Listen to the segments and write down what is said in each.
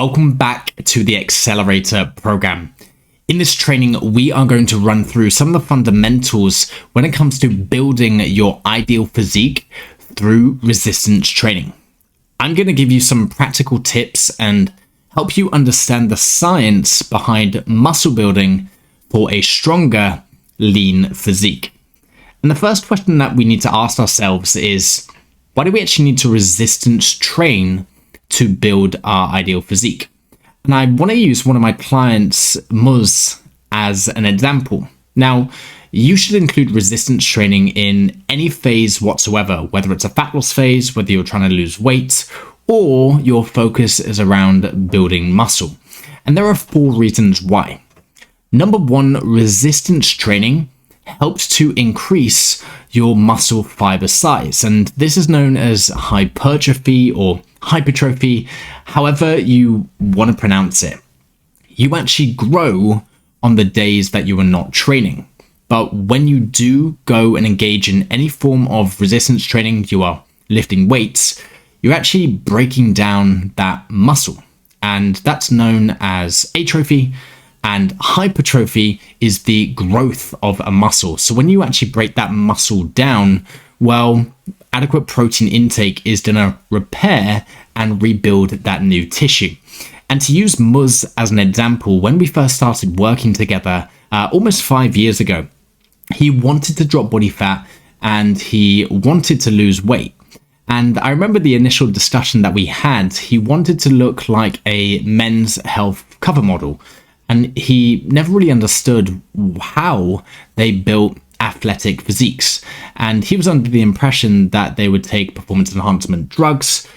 Welcome back to the Accelerator program. In this training, we are going to run through some of the fundamentals when it comes to building your ideal physique through resistance training. I'm going to give you some practical tips and help you understand the science behind muscle building for a stronger, lean physique. And the first question that we need to ask ourselves is, why do we actually need to resistance train to build our ideal physique? And I want to use one of my clients, Muz, as an example. Now, you should include resistance training in any phase whatsoever, whether it's a fat loss phase, whether you're trying to lose weight, or your focus is around building muscle. And there are 4 reasons why. Number 1, resistance training helps to increase your muscle fiber size, and this is known as hypertrophy or hypertrophy, however you want to pronounce it. You actually grow on the days that you are not training, but when you do go and engage in any form of resistance training, you are lifting weights, you're actually breaking down that muscle, and that's known as atrophy. And hypertrophy is the growth of a muscle. So when you actually break that muscle down, well, adequate protein intake is going to repair and rebuild that new tissue. And to use Muz as an example, when we first started working together almost 5 years ago, he wanted to drop body fat and he wanted to lose weight. And I remember the initial discussion that we had, he wanted to look like a Men's Health cover model. And he never really understood how they built athletic physiques. And he was under the impression that they would take performance enhancement drugs.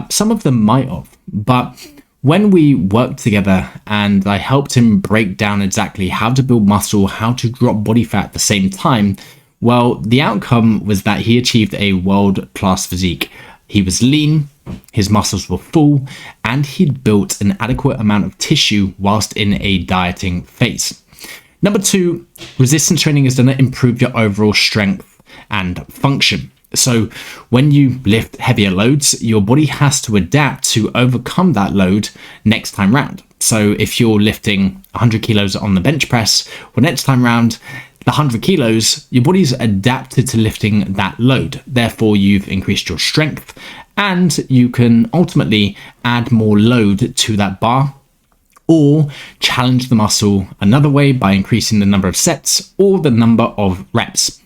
Some of them might have. But when we worked together and I helped him break down exactly how to build muscle, how to drop body fat at the same time, well, the outcome was that he achieved a world-class physique. He was lean, his muscles were full, and he'd built an adequate amount of tissue whilst in a dieting phase. Number 2, resistance training is going to improve your overall strength and function. So when you lift heavier loads, your body has to adapt to overcome that load next time round. So if you're lifting 100 kilos on the bench press, well, next time round, the 100 kilos, your body's adapted to lifting that load. Therefore, you've increased your strength and you can ultimately add more load to that bar or challenge the muscle another way by increasing the number of sets or the number of reps.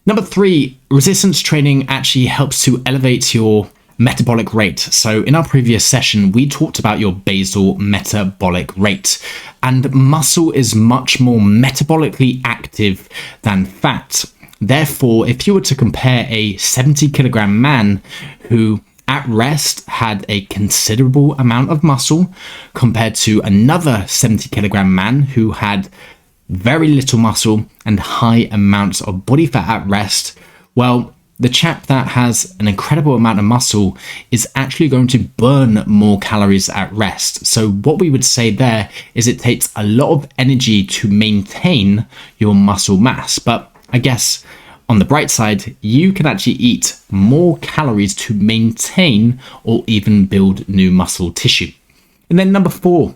Number 3, resistance training actually helps to elevate your metabolic rate. So in our previous session, we talked about your basal metabolic rate, and muscle is much more metabolically active than fat. Therefore, if you were to compare a 70 kilogram man who at rest had a considerable amount of muscle compared to another 70 kilogram man who had very little muscle and high amounts of body fat at rest, well, the chap that has an incredible amount of muscle is actually going to burn more calories at rest. So what we would say there is it takes a lot of energy to maintain your muscle mass. But I guess on the bright side, you can actually eat more calories to maintain or even build new muscle tissue. And then number 4,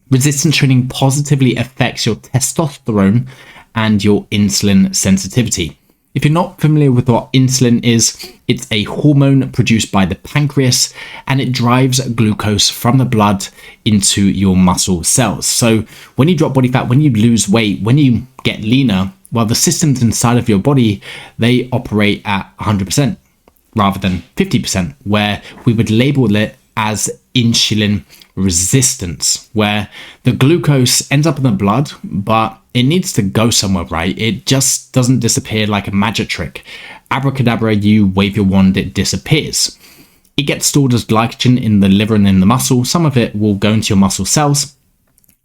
resistance training positively affects your testosterone and your insulin sensitivity. If you're not familiar with what insulin is, it's a hormone produced by the pancreas and it drives glucose from the blood into your muscle cells. So when you drop body fat, when you lose weight, when you get leaner, well, the systems inside of your body, they operate at 100% rather than 50%, where we would label it as insulin resistance, where the glucose ends up in the blood, but it needs to go somewhere, right? It just doesn't disappear like a magic trick. Abracadabra, you wave your wand, it disappears. It gets stored as glycogen in the liver and in the muscle. Some of it will go into your muscle cells,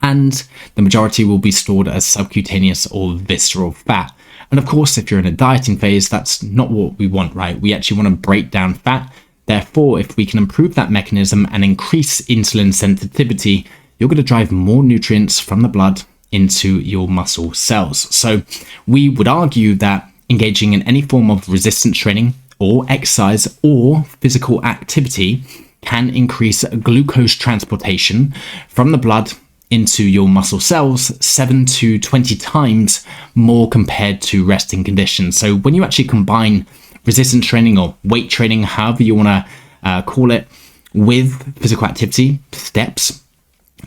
and the majority will be stored as subcutaneous or visceral fat. And of course, if you're in a dieting phase, that's not what we want, right? We actually want to break down fat. Therefore, if we can improve that mechanism and increase insulin sensitivity, you're going to drive more nutrients from the blood into your muscle cells. So we would argue that engaging in any form of resistance training or exercise or physical activity can increase glucose transportation from the blood into your muscle cells 7 to 20 times more compared to resting conditions. So when you actually combine resistance training or weight training, however you want to call it, with physical activity steps,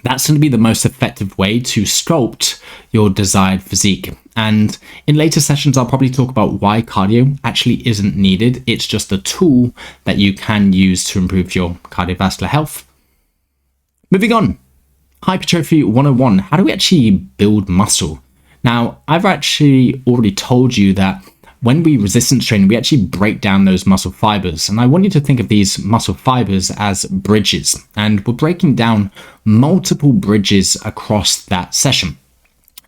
that's going to be the most effective way to sculpt your desired physique. And in later sessions, I'll probably talk about why cardio actually isn't needed. It's just a tool that you can use to improve your cardiovascular health. Moving on, Hypertrophy 101. How do we actually build muscle? Now, I've actually already told you that when we resistance train, we actually break down those muscle fibers. And I want you to think of these muscle fibers as bridges. And we're breaking down multiple bridges across that session.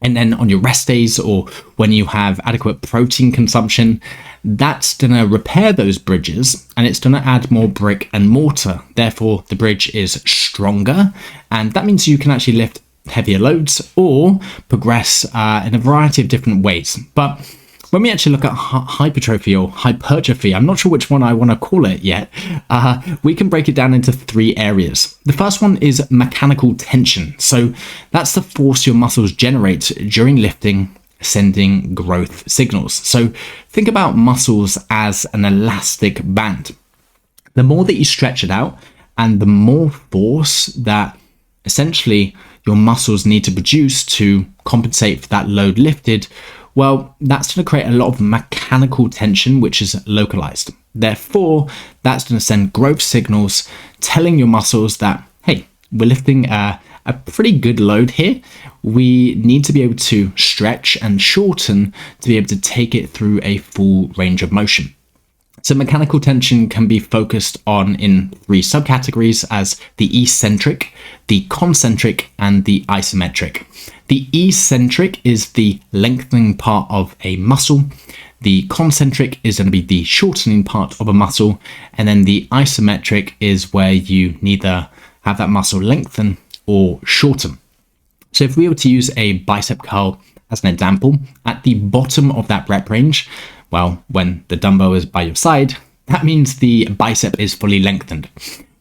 And then on your rest days, or when you have adequate protein consumption, that's going to repair those bridges and it's going to add more brick and mortar. Therefore, the bridge is stronger. And that means you can actually lift heavier loads or progress in a variety of different ways. But when we actually look at hypertrophy or hypertrophy, I'm not sure which one I want to call it yet, we can break it down into 3 areas. The first one is mechanical tension. So that's the force your muscles generate during lifting, sending growth signals. So think about muscles as an elastic band. The more that you stretch it out and the more force that essentially your muscles need to produce to compensate for that load lifted, well, that's going to create a lot of mechanical tension, which is localized. Therefore, that's going to send growth signals telling your muscles that, hey, we're lifting a pretty good load here. We need to be able to stretch and shorten to be able to take it through a full range of motion. So mechanical tension can be focused on in 3 subcategories as the eccentric, the concentric, and the isometric. The eccentric is the lengthening part of a muscle. The concentric is going to be the shortening part of a muscle. And then the isometric is where you neither have that muscle lengthen or shorten. So if we were to use a bicep curl as an example, at the bottom of that rep range, well, when the dumbbell is by your side, that means the bicep is fully lengthened.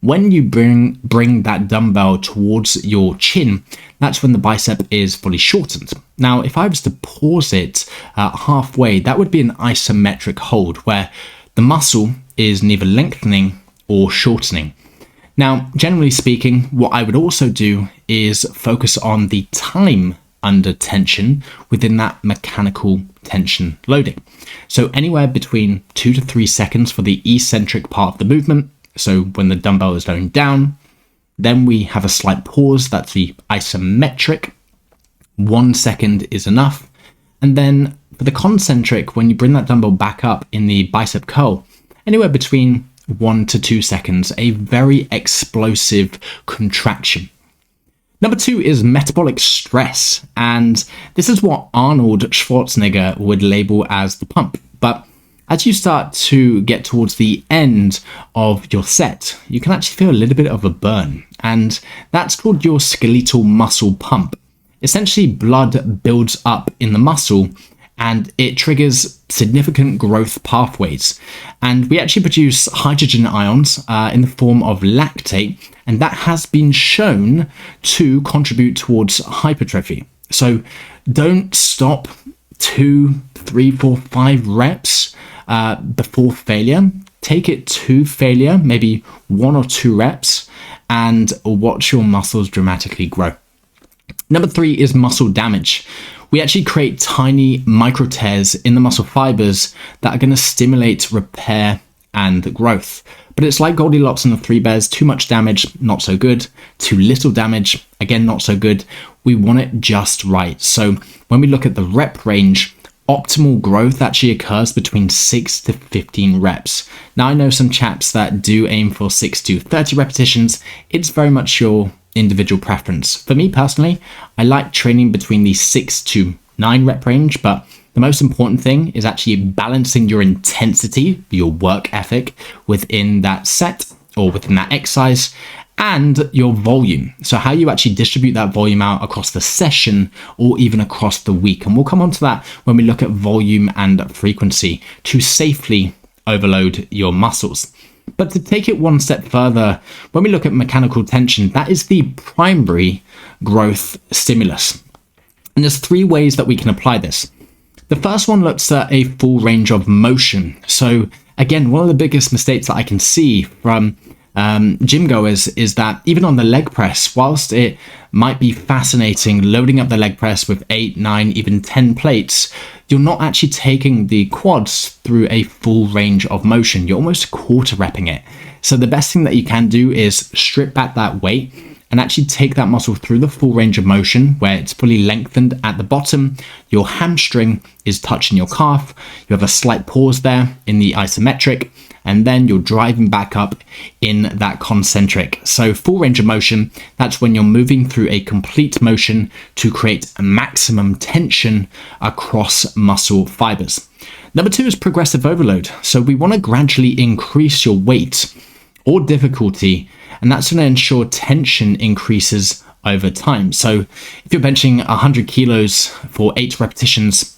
When you bring that dumbbell towards your chin, that's when the bicep is fully shortened. Now, if I was to pause it halfway, that would be an isometric hold where the muscle is neither lengthening or shortening. Now, generally speaking, what I would also do is focus on the time under tension within that mechanical tension loading. So anywhere between 2 to 3 seconds for the eccentric part of the movement. So when the dumbbell is going down, then we have a slight pause. That's the isometric. 1 second is enough. And then for the concentric, when you bring that dumbbell back up in the bicep curl, anywhere between 1 to 2 seconds, a very explosive contraction. Number 2 is metabolic stress, and this is what Arnold Schwarzenegger would label as the pump. But as you start to get towards the end of your set, you can actually feel a little bit of a burn, and that's called your skeletal muscle pump. Essentially, blood builds up in the muscle and it triggers significant growth pathways. And we actually produce hydrogen ions in the form of lactate, and that has been shown to contribute towards hypertrophy. So don't stop 2, 3, 4, 5 reps before failure. Take it to failure, maybe 1 or 2 reps, and watch your muscles dramatically grow. Number 3 is muscle damage. We actually create tiny micro tears in the muscle fibers that are going to stimulate repair and growth. But it's like Goldilocks and the 3 Bears: too much damage, not so good; too little damage, again, not so good. We want it just right. So when we look at the rep range, optimal growth actually occurs between 6 to 15 reps. Now, I know some chaps that do aim for 6 to 30 repetitions. It's very much your individual preference. For me personally, I like training between the 6 to 9 rep range, but the most important thing is actually balancing your intensity, your work ethic within that set or within that exercise, and your volume. So how you actually distribute that volume out across the session or even across the week. And we'll come on to that when we look at volume and frequency to safely overload your muscles. But to take it one step further, when we look at mechanical tension, that is the primary growth stimulus. And there's 3 ways that we can apply this. The first one looks at a full range of motion. So again, one of the biggest mistakes that I can see from gym goers is that even on the leg press, whilst it might be fascinating loading up the leg press with 8, 9, even 10 plates, you're not actually taking the quads through a full range of motion. You're almost quarter repping it. So the best thing that you can do is strip back that weight and actually take that muscle through the full range of motion where it's fully lengthened at the bottom. Your hamstring is touching your calf. You have a slight pause there in the isometric, and then you're driving back up in that concentric. So full range of motion, that's when you're moving through a complete motion to create a maximum tension across muscle fibers. Number 2 is progressive overload. So we want to gradually increase your weight or difficulty, and that's going to ensure tension increases over time. So if you're benching 100 kilos for 8 repetitions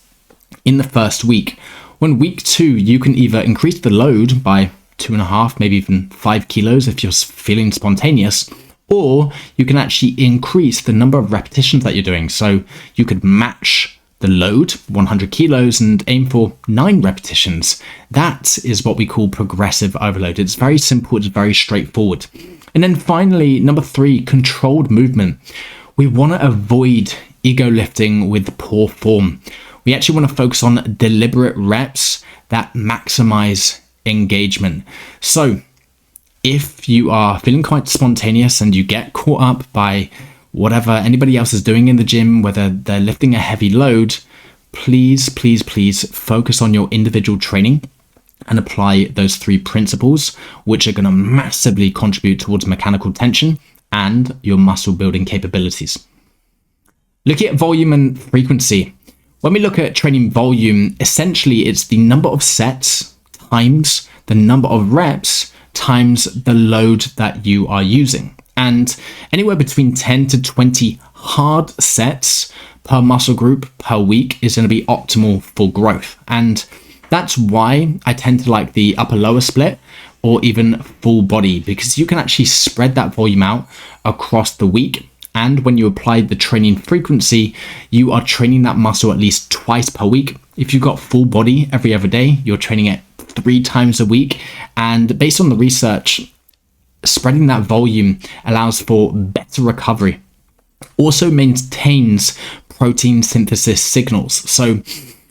in the first week, when week 2, you can either increase the load by 2.5, maybe even 5 kilos if you're feeling spontaneous, or you can actually increase the number of repetitions that you're doing. So you could match the load, 100 kilos, and aim for 9 repetitions. That is what we call progressive overload. It's very simple, it's very straightforward. And then finally, number 3, controlled movement. We want to avoid ego lifting with poor form. We actually want to focus on deliberate reps that maximize engagement. So if you are feeling quite spontaneous and you get caught up by whatever anybody else is doing in the gym, whether they're lifting a heavy load, please focus on your individual training and apply those 3 principles, which are going to massively contribute towards mechanical tension and your muscle building capabilities. Looking at volume and frequency. When we look at training volume, essentially it's the number of sets times the number of reps times the load that you are using. And anywhere between 10 to 20 hard sets per muscle group per week is going to be optimal for growth. And that's why I tend to like the upper lower split or even full body, because you can actually spread that volume out across the week. And when you apply the training frequency, you are training that muscle at least twice per week. If you've got full body every other day, you're training it 3 times a week. And based on the research, spreading that volume allows for better recovery. Also maintains protein synthesis signals. So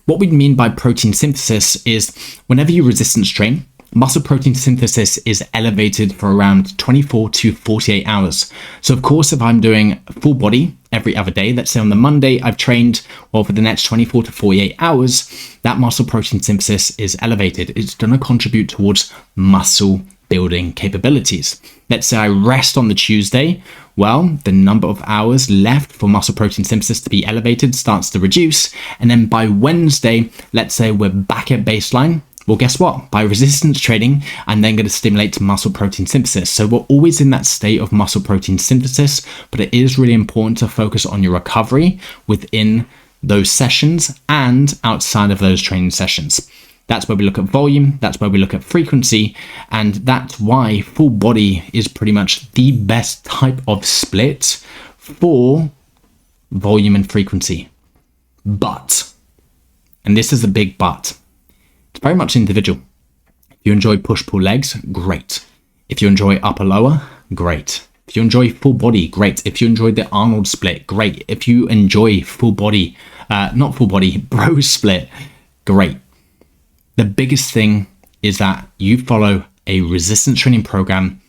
what we mean by protein synthesis is whenever you resistance train, muscle protein synthesis is elevated for around 24 to 48 hours. So of course, if I'm doing full body every other day, let's say on the Monday I've trained, well, for the next 24 to 48 hours, that muscle protein synthesis is elevated. It's going to contribute towards muscle building capabilities. Let's say I rest on the Tuesday, well, the number of hours left for muscle protein synthesis to be elevated starts to reduce. And then by Wednesday, let's say we're back at baseline. Well, guess what? By resistance training, I'm then going to stimulate muscle protein synthesis. So we're always in that state of muscle protein synthesis, but it is really important to focus on your recovery within those sessions and outside of those training sessions. That's where we look at volume, that's where we look at frequency, and that's why full body is pretty much the best type of split for volume and frequency. But, and this is a big but, it's very much individual. If you enjoy push-pull legs, great. If you enjoy upper-lower, great. If you enjoy full body, great. If you enjoy the Arnold split, great. If you enjoy full body, not full body, bro split, great. The biggest thing is that you follow a resistance training program,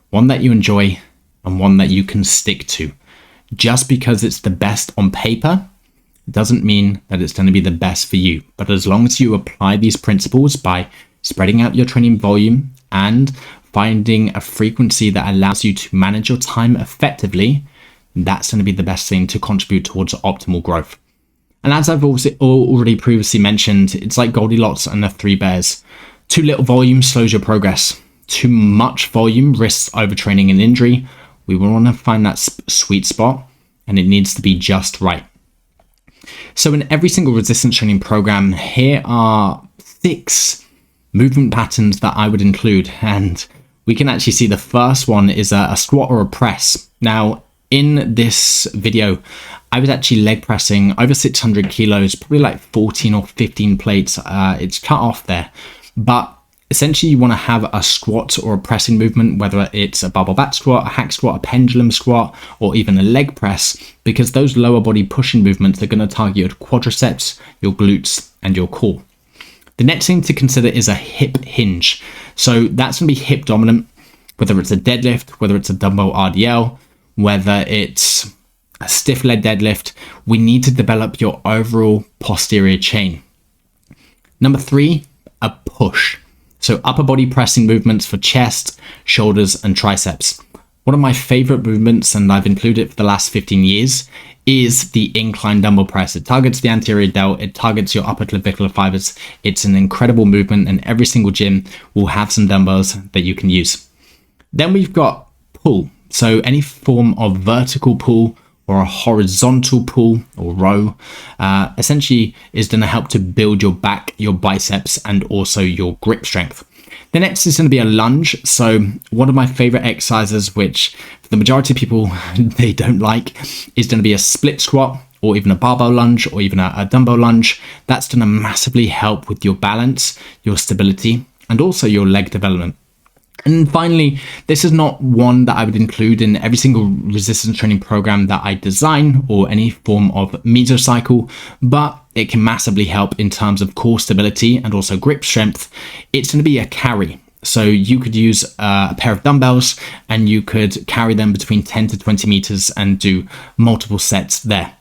one that you enjoy and one that you can stick to. Just because it's the best on paper doesn't mean that it's going to be the best for you. But as long as you apply these principles by spreading out your training volume and finding a frequency that allows you to manage your time effectively, that's going to be the best thing to contribute towards optimal growth. And as I've already previously mentioned, it's like Goldilocks and the 3 bears. Too little volume slows your progress. Too much volume risks overtraining and injury. We want to find that sweet spot, and it needs to be just right. So in every single resistance training program, here are 6 movement patterns that I would include. And we can actually see the first one is a squat or a press. Now, in this video, I was actually leg pressing over 600 kilos, probably like 14 or 15 plates. It's cut off there, but essentially you want to have a squat or a pressing movement, whether it's a barbell back squat, a hack squat, a pendulum squat, or even a leg press, because those lower body pushing movements are going to target your quadriceps, your glutes, and your core. The next thing to consider is a hip hinge. So that's going to be hip dominant, whether it's a deadlift, whether it's a dumbbell RDL, whether it's a stiff leg deadlift. We need to develop your overall posterior chain. Number 3, a push. So upper body pressing movements for chest, shoulders, and triceps. One of my favorite movements, and I've included it for the last 15 years, is the incline dumbbell press. It targets the anterior delt, it targets your upper clavicular fibers. It's an incredible movement, and every single gym will have some dumbbells that you can use. Then we've got pull. So any form of vertical pull or a horizontal pull or row essentially is going to help to build your back, your biceps, and also your grip strength. The next is going to be a lunge. So one of my favorite exercises, which for the majority of people they don't like, is going to be a split squat, or even a barbell lunge, or even a dumbbell lunge. That's going to massively help with your balance, your stability, and also your leg development. And finally, this is not one that I would include in every single resistance training program that I design or any form of mesocycle, but it can massively help in terms of core stability and also grip strength. It's going to be a carry. So you could use a pair of dumbbells and you could carry them between 10 to 20 meters and do multiple sets there.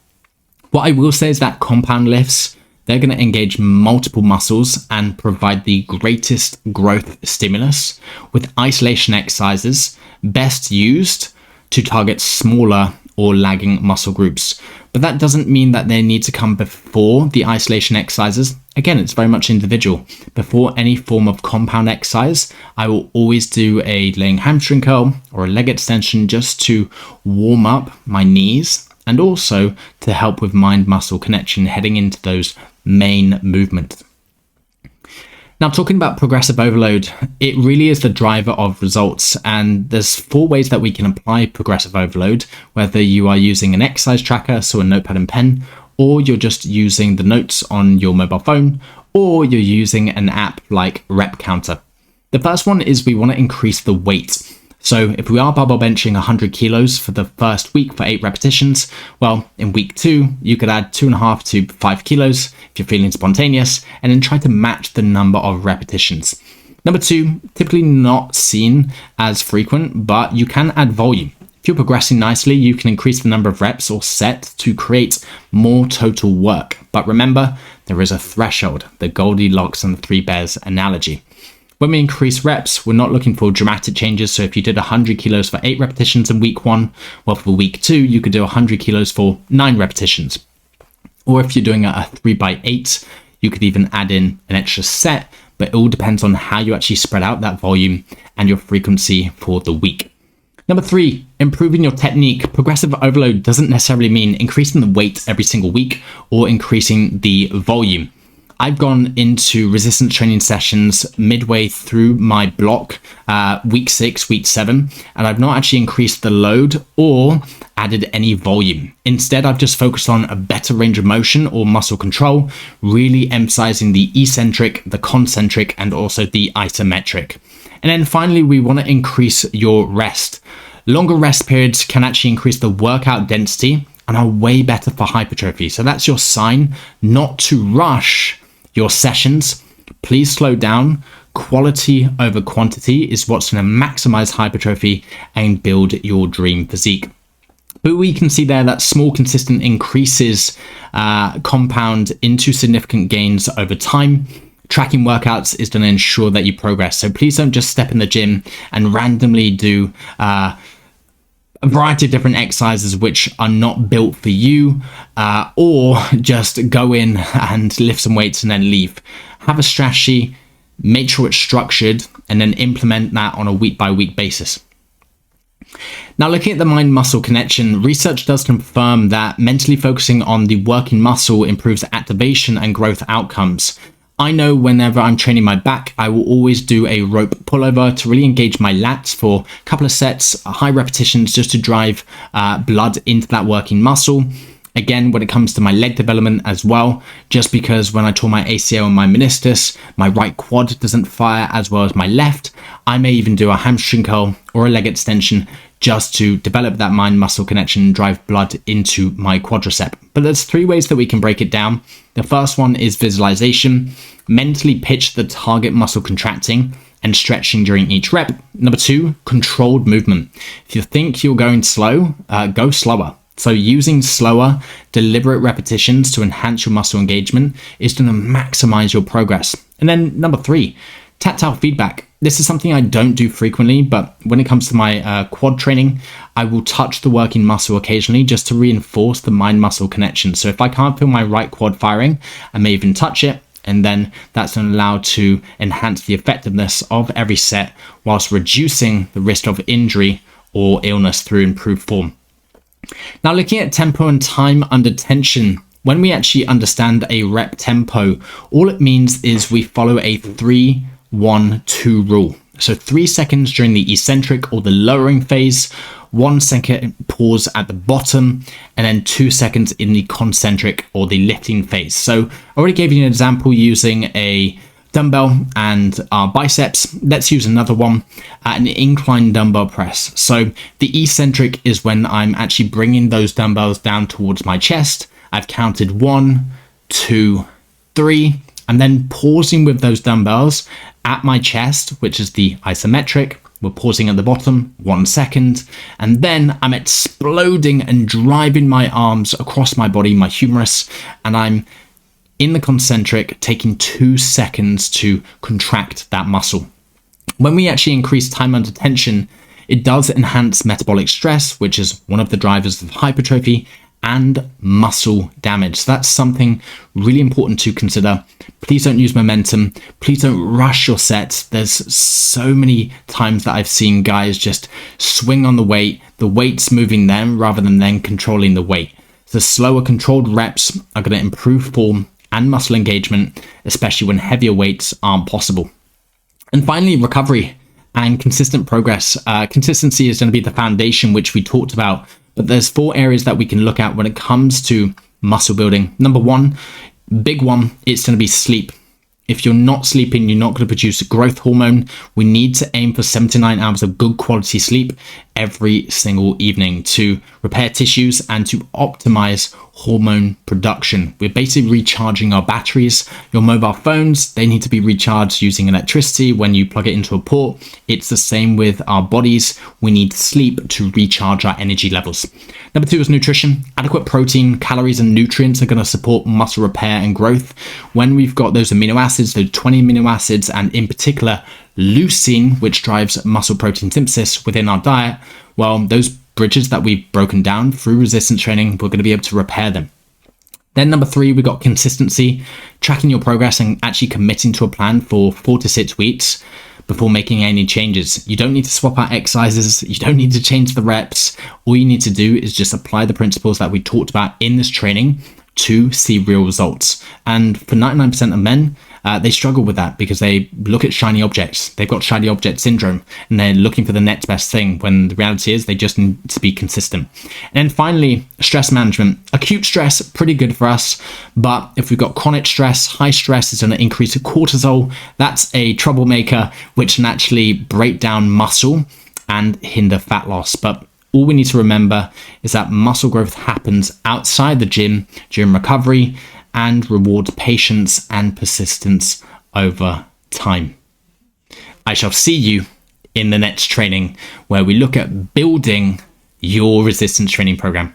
What I will say is that compound lifts, they're going to engage multiple muscles and provide the greatest growth stimulus, with isolation exercises best used to target smaller or lagging muscle groups. But that doesn't mean that they need to come before the isolation exercises. Again, it's very much individual. Before any form of compound exercise, I will always do a laying hamstring curl or a leg extension just to warm up my knees and also to help with mind-muscle connection heading into those main movements. Now, talking about progressive overload, it really is the driver of results, and there's 4 ways that we can apply progressive overload, whether you are using an exercise tracker, so a notepad and pen, or you're just using the notes on your mobile phone, or you're using an app like Rep Counter. The first one is we want to increase the weight. So if we are barbell benching 100 kilos for the first week for 8 repetitions, well, in week 2, you could add 2.5 to 5 kilos if you're feeling spontaneous, and then try to match the number of repetitions. Number 2, typically not seen as frequent, but you can add volume. If you're progressing nicely, you can increase the number of reps or set to create more total work. But remember, there is a threshold, the Goldilocks and the 3 Bears analogy. When we increase reps, we're not looking for dramatic changes. So if you did 100 kilos for 8 repetitions in week 1, well, for week 2, you could do 100 kilos for 9 repetitions. Or if you're doing a 3x8, you could even add in an extra set, but it all depends on how you actually spread out that volume and your frequency for the week. Number 3, improving your technique. Progressive overload doesn't necessarily mean increasing the weight every single week or increasing the volume. I've gone into resistance training sessions midway through my block, week 6, week 7, and I've not actually increased the load or added any volume. Instead, I've just focused on a better range of motion or muscle control, really emphasizing the eccentric, the concentric, and also the isometric. And then finally, we want to increase your rest. Longer rest periods can actually increase the workout density and are way better for hypertrophy. So that's your sign not to rush your sessions. Please slow down. Quality over quantity is what's going to maximize hypertrophy and build your dream physique. But we can see there that small consistent increases compound into significant gains over time. Tracking workouts is going to ensure that you progress. So please don't just step in the gym and randomly do a variety of different exercises which are not built for you, or just go in and lift some weights and then leave. Have a strategy, make sure it's structured, and then implement that on a week by week basis. Now, looking at the mind-muscle connection, research does confirm that mentally focusing on the working muscle improves activation and growth outcomes. I know whenever I'm training my back, I will always do a rope pullover to really engage my lats for a couple of sets, high repetitions, just to drive blood into that working muscle. Again, when it comes to my leg development as well, just because when I tore my ACL and my meniscus, my right quad doesn't fire as well as my left, I may even do a hamstring curl or a leg extension just to develop that mind muscle connection and drive blood into my quadricep. But there's 3 ways that we can break it down. The first one is visualization. Mentally pitch the target muscle contracting and stretching during each rep. Number 2, controlled movement. If you think you're going slow, go slower. So using slower, deliberate repetitions to enhance your muscle engagement is going to maximize your progress. And then number 3, tactile feedback. This is something I don't do frequently, but when it comes to my quad training, I will touch the working muscle occasionally just to reinforce the mind muscle connection. So if I can't feel my right quad firing, I may even touch it, and then that's going to allow to enhance the effectiveness of every set whilst reducing the risk of injury or illness through improved form. Now, looking at tempo and time under tension, when we actually understand a rep tempo, all it means is we follow a 3-1-2 rule. So 3 seconds during the eccentric or the lowering phase, 1 second pause at the bottom, and then 2 seconds in the concentric or the lifting phase. So I already gave you an example using a dumbbell and our biceps. Let's use another one, an incline dumbbell press. So the eccentric is when I'm actually bringing those dumbbells down towards my chest. I've counted 1, 2, 3, and then pausing with those dumbbells at my chest, which is the isometric. We're pausing at the bottom, 1 second, and then I'm exploding and driving my arms across my body, my humerus, and I'm in the concentric, taking 2 seconds to contract that muscle. When we actually increase time under tension, it does enhance metabolic stress, which is one of the drivers of hypertrophy, and muscle damage. So that's something really important to consider. Please don't use momentum. Please don't rush your sets. There's so many times that I've seen guys just swing on the weight's moving them rather than then controlling the weight. So slower controlled reps are going to improve form and muscle engagement, especially when heavier weights aren't possible. And finally, recovery and consistent progress. Consistency is going to be the foundation, which we talked about, but there's 4 areas that we can look at when it comes to muscle building. Number 1, big one, it's going to be sleep. If you're not sleeping, you're not going to produce growth hormone. We need to aim for 7 to 9 hours of good quality sleep every single evening to repair tissues and to optimize hormone production. We're basically recharging our batteries. Your mobile phones, they need to be recharged using electricity when you plug it into a port. It's the same with our bodies. We need sleep to recharge our energy levels. Number 2 is nutrition. Adequate protein, calories, and nutrients are going to support muscle repair and growth. When we've got those amino acids, those 20 amino acids, and in particular leucine, which drives muscle protein synthesis within our diet, well, those bridges that we've broken down through resistance training, we're going to be able to repair them. Then number 3, we got consistency, tracking your progress and actually committing to a plan for 4 to 6 weeks before making any changes. You don't need to swap out exercises. You don't need to change the reps. All you need to do is just apply the principles that we talked about in this training to see real results. And for 99% of men, they struggle with that because they look at shiny objects. They've got shiny object syndrome and they're looking for the next best thing when the reality is they just need to be consistent. And then finally, stress management. Acute stress, pretty good for us. But if we've got chronic stress, high stress is going to increase cortisol. That's a troublemaker, which can actually break down muscle and hinder fat loss. But all we need to remember is that muscle growth happens outside the gym during recovery and rewards patience and persistence over time. I shall see you in the next training where we look at building your resistance training program.